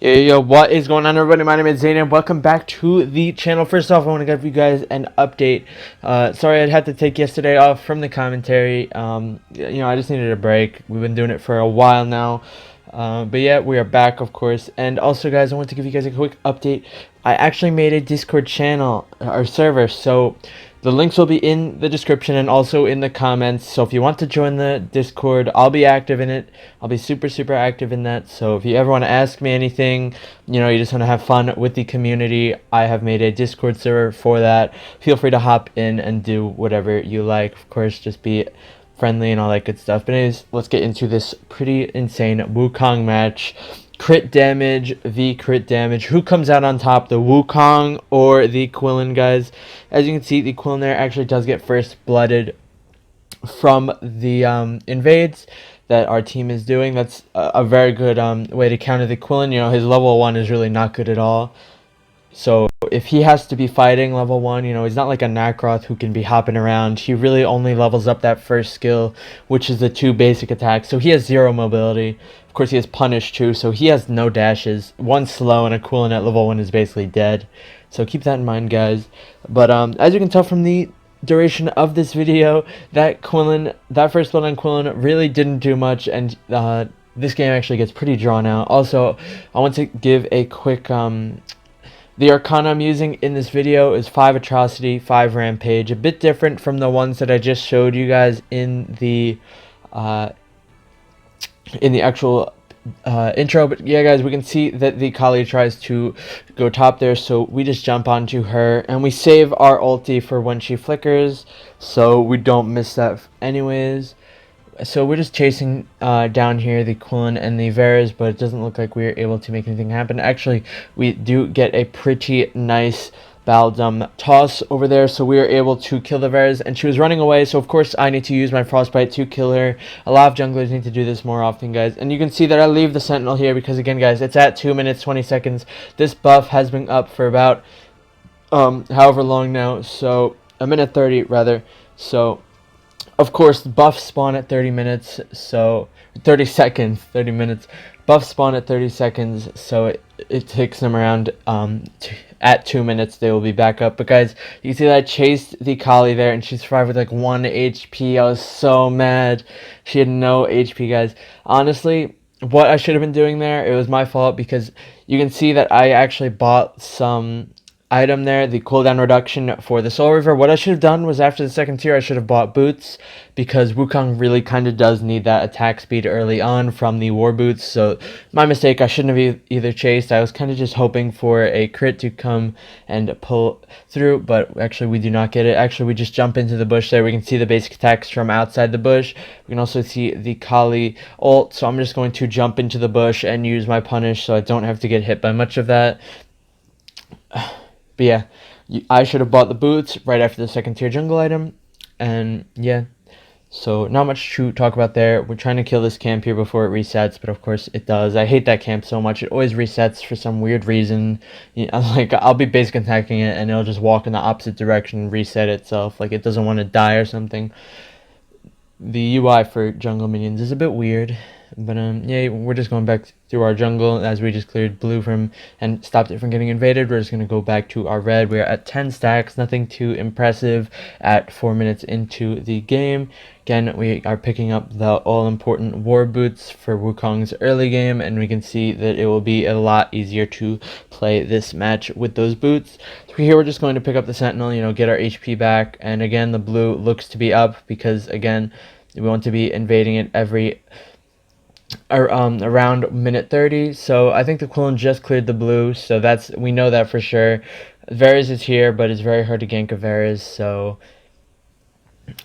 Yo, what is going on, everybody? My name is Zane and welcome back to the channel. First off, I want to give you guys an update. Sorry I had to take yesterday off from the commentary. I just needed a break. We've been doing it for a while now. But yeah, we are back, of course. And also, guys, I want to give you guys a quick update. I actually made a Discord channel, or server, so the links will be in the description and also in the comments. So if you want to join the Discord, I'll be active in it. I'll be super active in that. So if you ever want to ask me anything, you just want to have fun with the community, I have made a Discord server for that. Feel free to hop in and do whatever you like. Of course, just be friendly and all that good stuff. But anyways, let's get into this pretty insane Wukong match. Crit damage v crit damage. Who comes out on top, the Wukong or the QUILLEN, guys? As you can see, the QUILLEN there actually does get first blooded from the invades that our team is doing. That's a very good way to counter the QUILLEN. His level 1 is really not good at all. So if he has to be fighting level 1, he's not like a Nacroth who can be hopping around. He really only levels up that first skill, which is the 2 basic attacks. So he has 0 mobility. Of course, he has Punish too, so he has no dashes. One slow and a QUILLEN at level 1 is basically dead. So keep that in mind, guys. But as you can tell from the duration of this video, that first blood on QUILLEN really didn't do much, and this game actually gets pretty drawn out. Also, I want to give a quick... The Arcana I'm using in this video is 5 Atrocity, 5 Rampage. A bit different from the ones that I just showed you guys in the actual intro. But yeah, guys, we can see that the Kali tries to go top there, so we just jump onto her and we save our ulti for when she flickers, so we don't miss that anyways. So we're just chasing down here the QUILLEN and the Varus, but it doesn't look like we're able to make anything happen. Actually, we do get a pretty nice Baldum toss over there, so we are able to kill the Varus, and she was running away, so of course I need to use my Frostbite to kill her. A lot of junglers need to do this more often, guys. And you can see that I leave the Sentinel here because, again, guys, it's at 2 minutes 20 seconds. This buff has been up for about however long now, so a minute 30 rather. So of course, buffs spawn at 30 minutes, so 30 seconds, 30 minutes. Buffs spawn at 30 seconds, so it takes them around at 2 minutes they will be back up. But guys, you can see that I chased the Kali there and she survived with like 1 HP. I was so mad. She had no HP, guys. Honestly, what I should have been doing there, it was my fault, because you can see that I actually bought some item there, the cooldown reduction for the Soul Reaver. What I should have done was, after the second tier, I should have bought boots, because Wukong really kind of does need that attack speed early on from the war boots. So my mistake, I shouldn't have either chased. I was kind of just hoping for a crit to come and pull through, but actually we do not get it. Actually, we just jump into the bush there. We can see the basic attacks from outside the bush. We can also see the Kali ult, so I'm just going to jump into the bush and use my Punish so I don't have to get hit by much of that. But yeah, I should have bought the boots right after the second tier jungle item. And yeah, so not much to talk about there. We're trying to kill this camp here before it resets, but of course it does. I hate that camp so much. It always resets for some weird reason. I'll be basic attacking it and it'll just walk in the opposite direction and reset itself. Like it doesn't want to die or something. The UI for jungle minions is a bit weird. But yeah, we're just going back through our jungle as we just cleared blue from and stopped it from getting invaded. We're just going to go back to our red. We're at 10 stacks, nothing too impressive at 4 minutes into the game. Again, we are picking up the all-important war boots for Wukong's early game, and we can see that it will be a lot easier to play this match with those boots. So here we're just going to pick up the Sentinel, get our HP back, and again, the blue looks to be up because, again, we want to be invading it around minute 30. So I think the QUILLEN just cleared the blue, so we know that for sure. Varus is here, but it's very hard to gank a Varus, so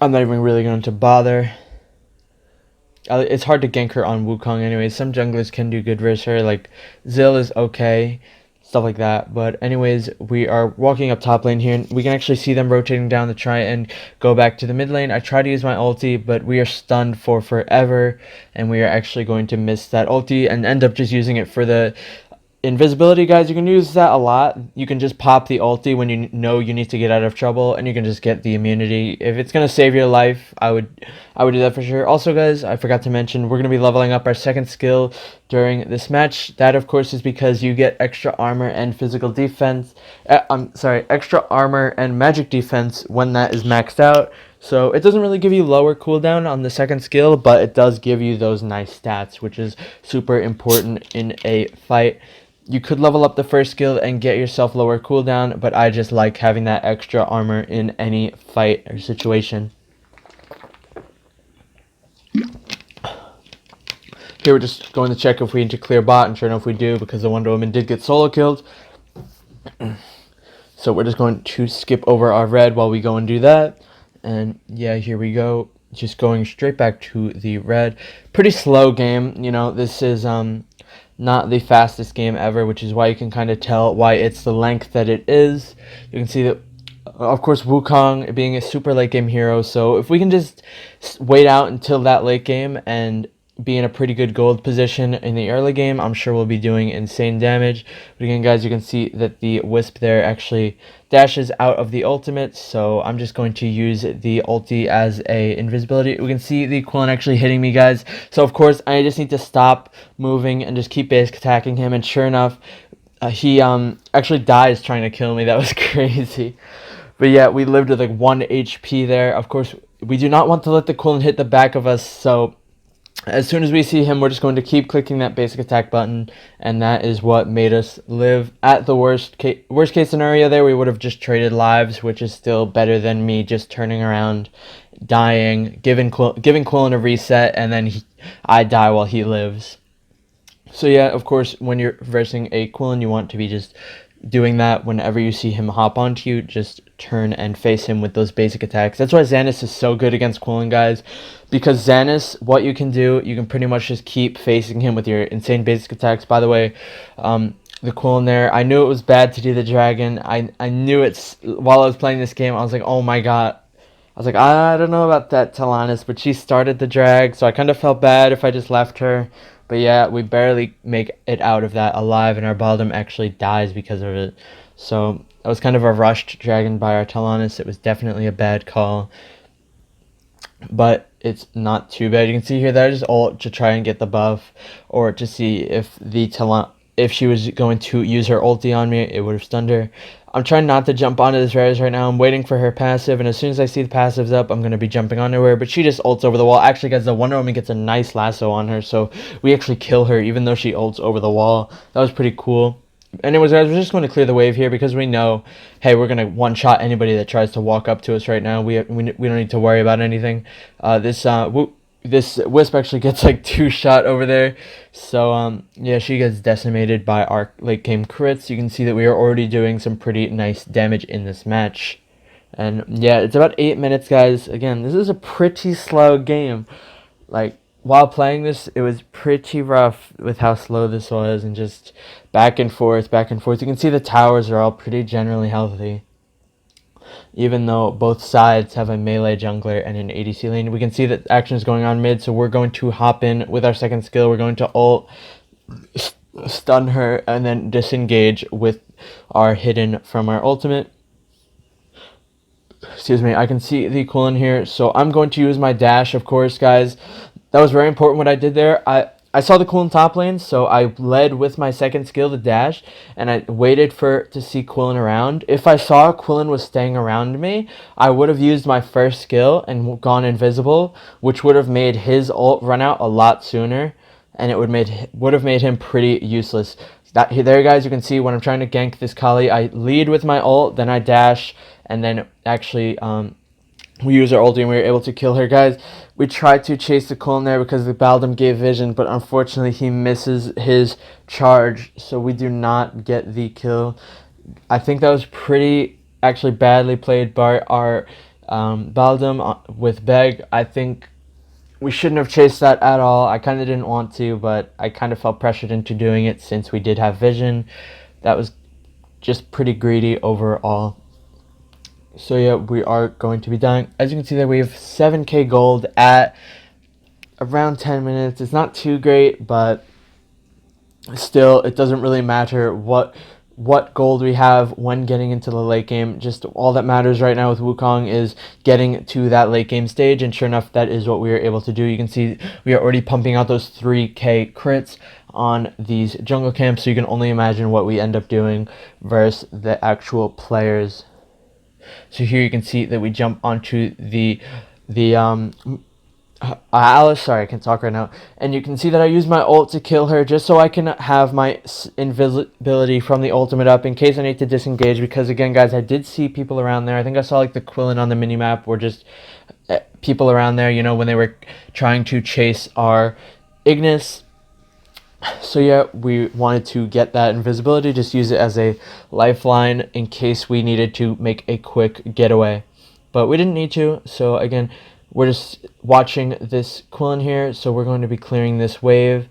I'm not even really going to bother. It's hard to gank her on Wukong anyways. Some junglers can do good versus her, like Zill is okay, stuff like that. But anyways, we are walking up top lane here, and we can actually see them rotating down to try and go back to the mid lane. I try to use my ulti, but we are stunned for forever, and we are actually going to miss that ulti and end up just using it for the invisibility, guys, you can use that a lot. You can just pop the ulti when you know you need to get out of trouble, and you can just get the immunity. If it's gonna save your life, I would do that for sure. Also, guys, I forgot to mention, we're gonna be leveling up our second skill during this match. That, of course, is because you get extra armor and physical defense. Extra armor and magic defense when that is maxed out. So it doesn't really give you lower cooldown on the second skill, but it does give you those nice stats, which is super important in a fight. You could level up the first skill and get yourself lower cooldown, but I just like having that extra armor in any fight or situation. Here we're just going to check if we need to clear bot, and sure enough we do, because the Wonder Woman did get solo killed. So we're just going to skip over our red while we go and do that. And yeah, here we go. Just going straight back to the red. Pretty slow game. You know, this is not the fastest game ever, which is why you can kind of tell why it's the length that it is. You can see that, of course, Wukong being a super late game hero. So if we can just wait out until that late game and be in a pretty good gold position in the early game, I'm sure we'll be doing insane damage. But again, guys, you can see that the Wisp there actually dashes out of the ultimate, so I'm just going to use the ulti as a invisibility. We can see the QUILLEN actually hitting me, guys. So of course I just need to stop moving and just keep basic attacking him, and sure enough, he actually dies trying to kill me. That was crazy. But yeah, we lived with like 1 HP there. Of course, we do not want to let the QUILLEN hit the back of us, so as soon as we see him, we're just going to keep clicking that basic attack button, and that is what made us live. At the worst case scenario there, we would have just traded lives, which is still better than me just turning around, dying, giving QUILLEN a reset, and then I die while he lives. So yeah, of course, when you're versing a QUILLEN, you want to be just doing that. Whenever you see him hop onto you, just turn and face him with those basic attacks. That's why Xanis is so good against QUILLEN, guys, because Xanis, what you can do, you can pretty much just keep facing him with your insane basic attacks. By the way, the QUILLEN there, I knew it was bad to do the dragon. I knew it while I was playing this game. I was like, oh my god. I was like, I don't know about that Talanis, but she started the drag, so I kind of felt bad if I just left her. But yeah, we barely make it out of that alive, and our Baldum actually dies because of it. So that was kind of a rushed dragon by our Talanis. It was definitely a bad call, but it's not too bad. You can see here that I just ult to try and get the buff, or to see if if she was going to use her ulti on me, it would have stunned her. I'm trying not to jump onto this Rez right now. I'm waiting for her passive, and as soon as I see the passives up, I'm going to be jumping onto her, but she just ults over the wall. Actually, guys, the Wonder Woman gets a nice lasso on her, so we actually kill her even though she ults over the wall. That was pretty cool. Anyways, guys, we're just going to clear the wave here because we know, hey, we're going to one-shot anybody that tries to walk up to us right now. We don't need to worry about anything. This Wisp actually gets like 2-shot over there. So yeah, she gets decimated by our late game crits. You can see that we are already doing some pretty nice damage in this match. And yeah, it's about 8 minutes, guys. Again, this is a pretty slow game. Like, while playing this, it was pretty rough with how slow this was, and just back and forth, back and forth. You can see the towers are all pretty generally healthy, even though both sides have a melee jungler and an ADC lane. We can see that action is going on mid, so we're going to hop in with our second skill. We're going to ult, stun her, and then disengage with our hidden from our ultimate. Excuse me, I can see the QUILLEN here, so I'm going to use my dash, of course, guys. That was very important what I did there. I saw the QUILLEN top lane, so I led with my second skill, the dash, and I waited to see QUILLEN around. If I saw QUILLEN was staying around me, I would have used my first skill and gone invisible, which would have made his ult run out a lot sooner, and it would have made him pretty useless. There, guys, you can see when I'm trying to gank this Kali, I lead with my ult, then I dash, and then actually we use our ulti and we were able to kill her, guys. We tried to chase the QUILLEN there because the Baldum gave vision, but unfortunately he misses his charge, so we do not get the kill. I think that was pretty actually badly played by our Baldum with Beg. I think we shouldn't have chased that at all. I kind of didn't want to, but I kind of felt pressured into doing it since we did have vision. That was just pretty greedy overall. So yeah, we are going to be dying. As you can see there, we have 7k gold at around 10 minutes. It's not too great, but still, it doesn't really matter what gold we have when getting into the late game. Just all that matters right now with Wukong is getting to that late game stage, and sure enough, that is what we were able to do. You can see we are already pumping out those 3k crits on these jungle camps, so you can only imagine what we end up doing versus the actual players. So here you can see that we jump onto the Alice, sorry, I can't talk right now. And you can see that I use my ult to kill her just so I can have my invisibility from the ultimate up in case I need to disengage. Because again, guys, I did see people around there. I think I saw like the QUILLEN on the minimap, or just people around there, you know, when they were trying to chase our Ignis. So yeah, we wanted to get that invisibility, just use it as a lifeline in case we needed to make a quick getaway. But we didn't need to, so again, we're just watching this QUILLEN here, so we're going to be clearing this wave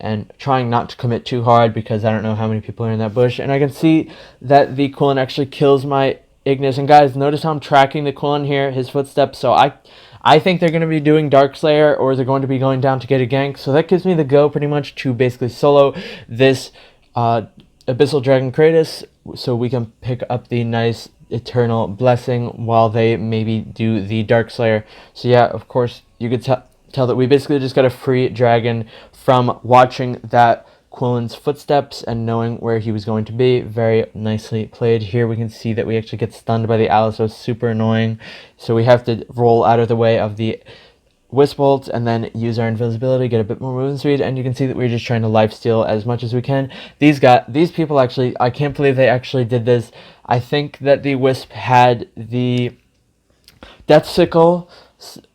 and trying not to commit too hard because I don't know how many people are in that bush. And I can see that the QUILLEN actually kills my Ignis. And guys, notice how I'm tracking the QUILLEN here, his footsteps. So I think they're going to be doing Darkslayer, or they're going to be going down to get a gank. So that gives me the go pretty much to basically solo this Abyssal Dragon Kratos, so we can pick up the nice Eternal Blessing while they maybe do the Darkslayer. So yeah, of course, you could tell that we basically just got a free dragon from watching that QUILLEN's footsteps and knowing where he was going to be. Very nicely played. Here we can see that we actually get stunned by the Alice, so it's super annoying. So we have to roll out of the way of the Wisp ult and then use our invisibility, get a bit more movement speed, and you can see that we're just trying to lifesteal as much as we can. These people actually, I can't believe they actually did this. I think that the Wisp had the Death Sickle,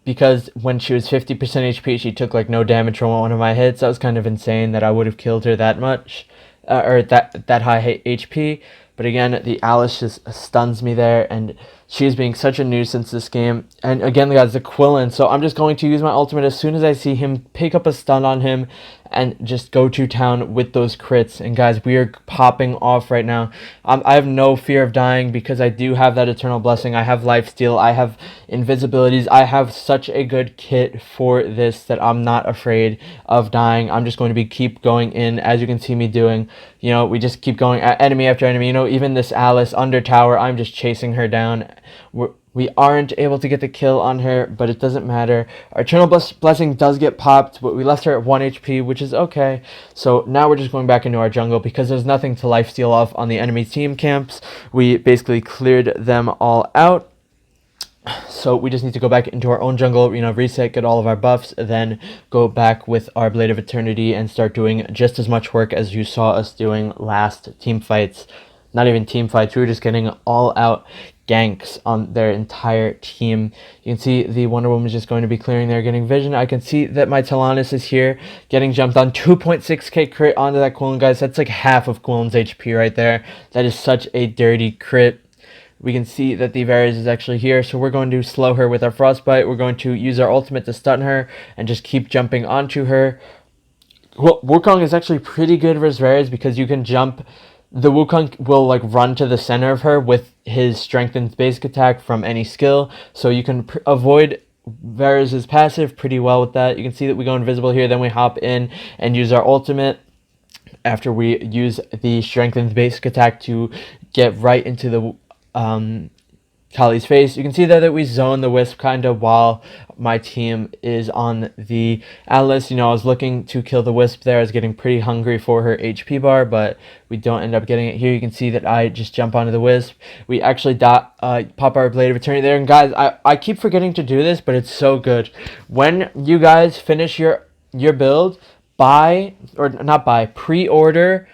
because when she was 50% HP, she took like no damage from one of my hits. That was kind of insane that I would have killed her that much, or that high HP. But again, the Alice just stuns me there, and she's being such a nuisance this game. And again, guys, the QUILLEN. So I'm just going to use my ultimate as soon as I see him, pick up a stun on him, and just go to town with those crits. And guys, we are popping off right now. I have no fear of dying because I do have that Eternal Blessing. I have Lifesteal. I have Invisibilities. I have such a good kit for this that I'm not afraid of dying. I'm just going to keep going in, as you can see me doing. You know, we just keep going enemy after enemy. You know, even this Alice under tower, I'm just chasing her down. We aren't able to get the kill on her, but it doesn't matter. Our Eternal Blessing does get popped, but we left her at 1 HP, which is okay. So now we're just going back into our jungle because there's nothing to lifesteal off on the enemy team camps. We basically cleared them all out. So we just need to go back into our own jungle, you know, reset, get all of our buffs, then go back with our Blade of Eternity and start doing just as much work as you saw us doing last team fights. Not even team fights, we were just getting all out ganks on their entire team. You can see the Wonder Woman is just going to be clearing there, getting vision. I can see that my Talanis is here, getting jumped on. 2.6k crit onto that QUILLEN, guys. That's like half of QUILLEN's HP right there. That is such a dirty crit. We can see that the Varus is actually here, so we're going to slow her with our Frostbite. We're going to use our ultimate to stun her and just keep jumping onto her. Well, Wukong is actually pretty good versus Varus because you can jump. The Wukong will like run to the center of her with his strengthened basic attack from any skill, so you can avoid Varus' passive pretty well with that. You can see that we go invisible here, then we hop in and use our ultimate after we use the strengthened basic attack to get right into the Kali's face. You can see there that we zone the Wisp kind of while my team is on the Atlas. You know, I was looking to kill the Wisp there. I was getting pretty hungry for her HP bar, but we don't end up getting it here. You can see that I just jump onto the Wisp. We actually pop our Blade of Eternity there. And guys, I keep forgetting to do this, but it's so good. When you guys finish your build, pre-order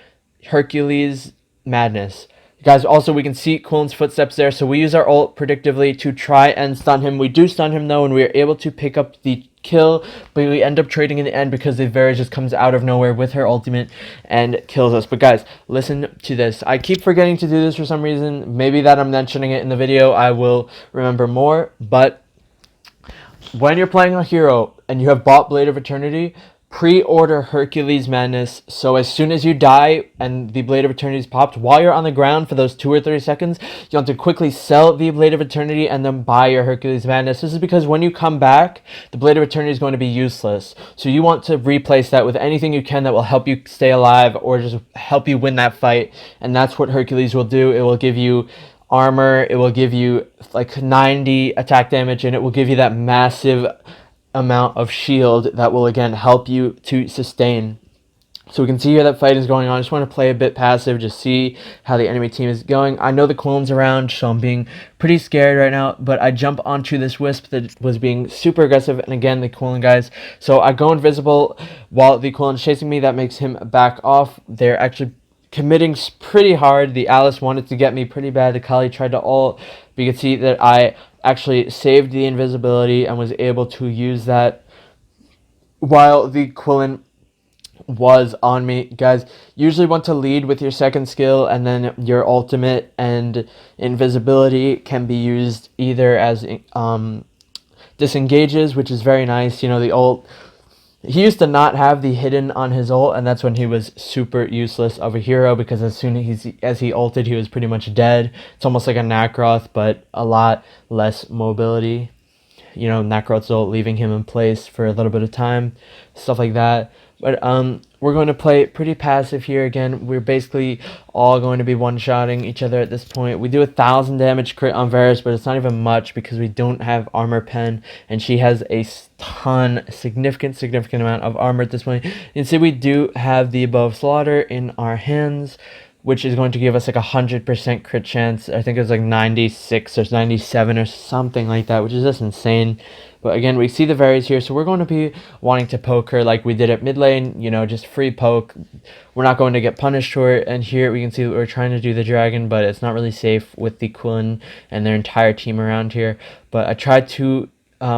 Hercules Madness. Guys, also we can see QUILLEN's footsteps there, so we use our ult predictively to try and stun him. We do stun him though, and we are able to pick up the kill, but we end up trading in the end because the Varus just comes out of nowhere with her ultimate and kills us. But guys, listen to this. I keep forgetting to do this for some reason. Maybe that I'm mentioning it in the video. I will remember more, but when you're playing a hero and you have bought Blade of Eternity, pre-order Hercules Madness, so as soon as you die and the Blade of Eternity is popped, while you're on the ground for those 2 or 3 seconds, you want to quickly sell the Blade of Eternity and then buy your Hercules Madness. This is because when you come back, the Blade of Eternity is going to be useless. So you want to replace that with anything you can that will help you stay alive or just help you win that fight, and that's what Hercules will do. It will give you armor, it will give you like 90 attack damage, and it will give you that massive amount of shield that will again help you to sustain. So we can see here that fight is going on. I just want to play a bit passive, just see how the enemy team is going. I know the QUILLEN's around, so I'm being pretty scared right now, but I jump onto this Wisp that was being super aggressive, and again, the QUILLEN guys. So I go invisible while the QUILLEN's chasing me. That makes him back off. They're actually committing pretty hard. The Alice wanted to get me pretty bad. The Kali tried to ult, but you can see that I actually saved the invisibility and was able to use that while the QUILLEN was on me. Guys, usually want to lead with your second skill, and then your ultimate and invisibility can be used either as disengages, which is very nice. You know, the ult, he used to not have the hidden on his ult, and that's when he was super useless of a hero, because as soon as he ulted, he was pretty much dead. It's almost like a Nacroth, but a lot less mobility. You know, Nacroth's ult leaving him in place for a little bit of time, stuff like that. But we're going to play pretty passive here. Again, we're basically all going to be one-shotting each other at this point. We do 1,000 damage crit on Varus, but it's not even much because we don't have armor pen, and she has a significant amount of armor at this point. You can see we do have the Above Slaughter in our hands, which is going to give us like 100% crit chance. I think it's like 96 or 97 or something like that, which is just insane. But again, we see the Varys here, so we're going to be wanting to poke her like we did at mid lane, you know, just free poke. We're not going to get punished for it. And here we can see that we're trying to do the dragon, but it's not really safe with the QUILLEN and their entire team around here. But I tried to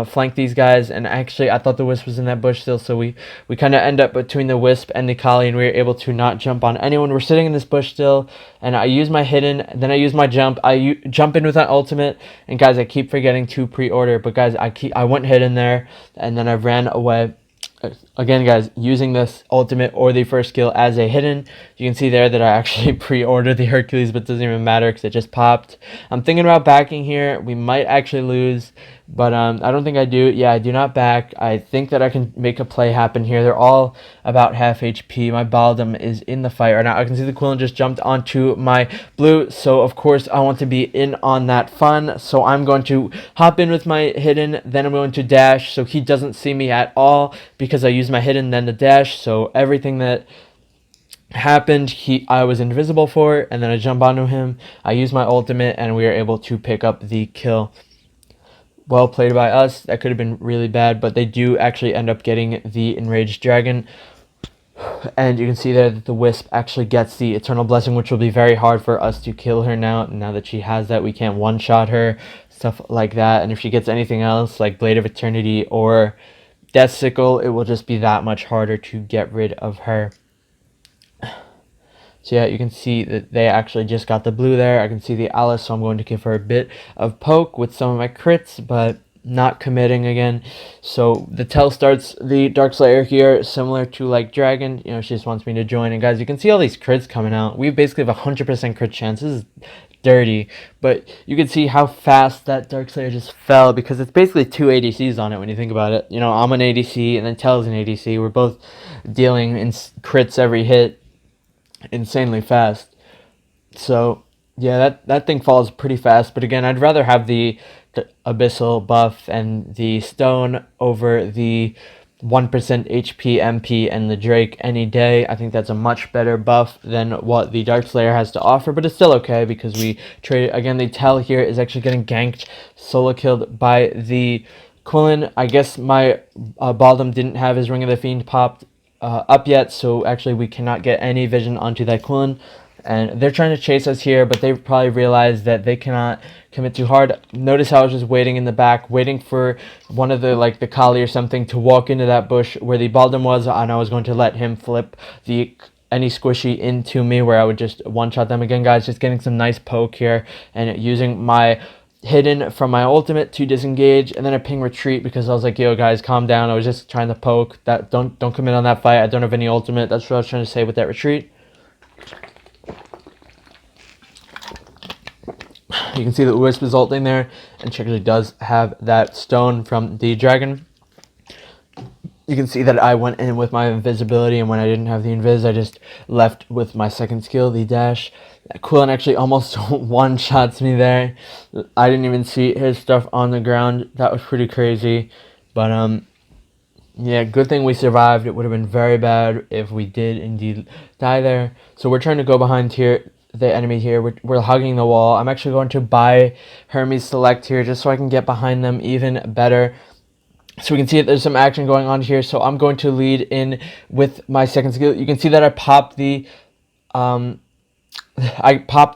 flank these guys, and actually I thought the Wisp was in that bush still, so we kind of end up between the Wisp and the Kali, and we were able to not jump on anyone. We're sitting in this bush still, and I use my hidden, then I use my jump. I jump in with an ultimate, and guys, I keep forgetting to pre-order, but guys, I went hidden there, and then I ran away. Again, guys, using this ultimate or the first skill as a hidden, you can see there that I actually pre-ordered the Hercules, but it doesn't even matter because it just popped. I'm thinking about backing here. We might actually lose, but I don't think I do. Yeah, I do not back. I think that I can make a play happen here. They're all about half HP. My Baldum is in the fight right now. I can see the QUILLEN just jumped onto my blue, so of course I want to be in on that fun. So I'm going to hop in with my hidden, then I'm going to dash so he doesn't see me at all, because I used my hidden then the dash. So everything that happened, I was invisible for, and then I jump onto him. I use my ultimate, and we are able to pick up the kill. Well played by us. That could have been really bad, but they do actually end up getting the enraged dragon. And you can see there that the Wisp actually gets the Eternal Blessing, which will be very hard for us to kill her now that she has that. We can't one-shot her, stuff like that. And if she gets anything else like Blade of Eternity or Death Sickle, it will just be that much harder to get rid of her. So yeah, you can see that they actually just got the blue there. I can see the Alice, so I'm going to give her a bit of poke with some of my crits, but not committing again. So the Tell starts the Dark Slayer here, similar to like Dragon. You know, she just wants me to join. And guys, you can see all these crits coming out. We basically have 100% crit chance. This is dirty, but you can see how fast that Dark Slayer just fell, because it's basically 2 ADCs on it when you think about it. You know, I'm an ADC and then Tell's an ADC. We're both dealing in crits every hit insanely fast. So yeah, that thing falls pretty fast. But again, I'd rather have the Abyssal buff and the Stone over the 1% HP MP and the Drake any day. I think that's a much better buff than what the Dark Slayer has to offer, but it's still okay because we trade. Again, the Tell here is actually getting ganked, solo killed by the QUILLEN. I guess my Baldum didn't have his Ring of the Fiend popped up yet, so actually we cannot get any vision onto that QUILLEN. And they're trying to chase us here, but they probably realized that they cannot commit too hard. Notice how I was just waiting in the back, waiting for one of the, like the Kali or something to walk into that bush where the Baldum was, and I was going to let him flip any squishy into me where I would just one-shot them. Again, guys, just getting some nice poke here and using my hidden from my ultimate to disengage, and then I ping retreat because I was like, yo guys, calm down, I was just trying to poke. That don't commit on that fight. I don't have any ultimate. That's what I was trying to say with that retreat. You can see that Wisp is ulting there, and she actually does have that stone from the dragon. You can see that I went in with my invisibility, and when I didn't have the invis, I just left with my second skill, the dash. QUILLEN actually almost one-shots me there. I didn't even see his stuff on the ground. That was pretty crazy. But, yeah, good thing we survived. It would have been very bad if we did indeed die there. So we're trying to go behind here, the enemy here. We're hugging the wall. I'm actually going to buy Hermes Select here just so I can get behind them even better. So we can see that there's some action going on here. So I'm going to lead in with my second skill. You can see that I popped the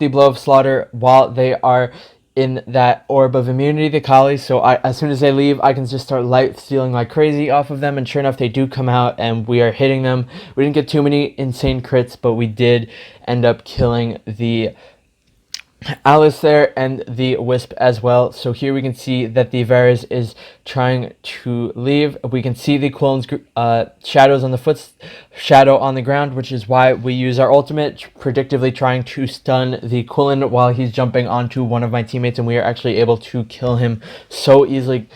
Blow of Slaughter while they are in that Orb of Immunity, the Kali. So as soon as they leave, I can just start light stealing like crazy off of them. And sure enough, they do come out and we are hitting them. We didn't get too many insane crits, but we did end up killing the Alice there and the Wisp as well. So here we can see that the Varus is trying to leave. We can see the QUILLEN's shadows on the shadow on the ground, which is why we use our ultimate, predictively trying to stun the QUILLEN while he's jumping onto one of my teammates, and we are actually able to kill him so easily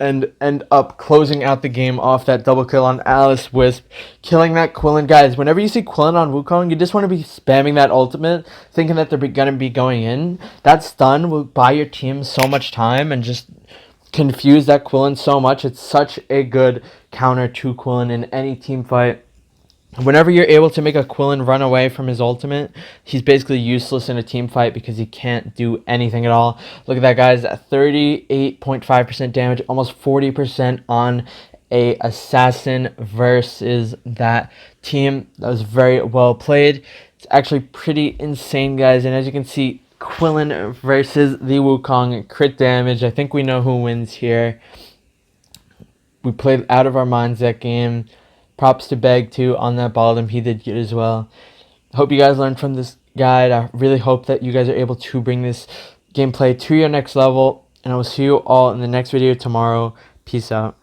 and end up closing out the game off that double kill on Alice, Wisp, killing that QUILLEN. Guys, whenever you see QUILLEN on Wukong, you just want to be spamming that ultimate, thinking that they're going to be going in. That stun will buy your team so much time and just confuse that QUILLEN so much. It's such a good counter to QUILLEN in any team fight. Whenever you're able to make a QUILLEN run away from his ultimate, he's basically useless in a team fight because he can't do anything at all. Look at that, guys. 38.5% damage, almost 40% on a assassin versus that team. That was very well played. It's actually pretty insane, guys. And as you can see, QUILLEN versus the Wukong, crit damage. I think we know who wins here. We played out of our minds that game. Props to Beg too on that bottom. He did good as well. Hope you guys learned from this guide. I really hope that you guys are able to bring this gameplay to your next level. And I will see you all in the next video tomorrow. Peace out.